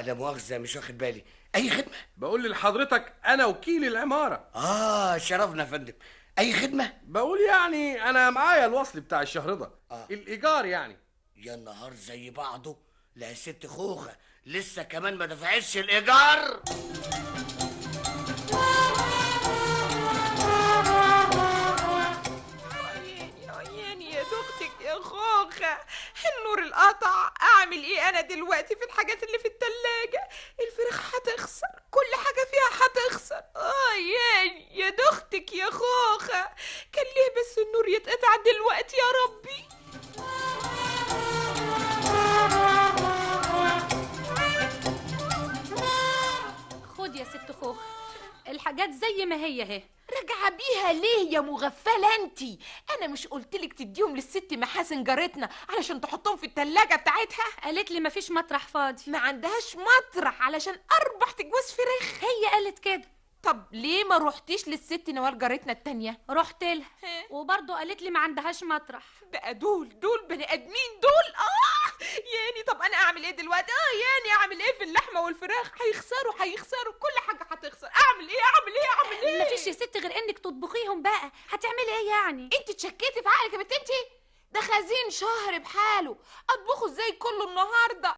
لا مؤاخذة مش واخد بالي. أي خدمة؟ بقول لحضرتك انا وكيل العمارة. شرفنا يا فندم. أي خدمة؟ بقول يعني انا معايا الوصل بتاع الشهر ده. الايجار يعني. يا نهار زي بعضه. لا يا ست خوخة، لسه كمان ما دفعتش الإيجار. عياني يا دختك يا خوخة، النور القطع. اعمل ايه انا دلوقتي في الحاجات اللي في التلاجة؟ الفراخ هتخسر، كل حاجة فيها هتخسر. عياني يا دختك يا خوخة، كان ليه بس النور يتقطع دلوقتي يا ربي؟ خد يا ست خوخ، الحاجات زي ما هي اهي. راجعه بيها ليه يا مغفله انتي؟ انا مش قلتلك تديهم للست محاسن جارتنا علشان تحطهم في التلاجة بتاعتها؟ قالت لي مفيش مطرح فاضي. ما عندهاش مطرح علشان اربح تجوز فراخ. هي قالت كده. طب ليه ما روحتيش للست نوال جارتنا التانية؟ رحت لها وبرضه قالت لي ما عندهاش مطرح. بقى دول بني ادمين دول. ياني طب انا اعمل ايه دلوقتي؟ ياني اعمل ايه في اللحمه والفراخ؟ هيخسروا كل حاجه هتخسر. اعمل ايه؟ مفيش يا ست غير انك تطبخيهم بقى. هتعملي ايه يعني؟ انت اتشكيتي في عقلك يا بنت انت؟ ده خزين شهر بحاله، اطبخه ازاي كله النهارده؟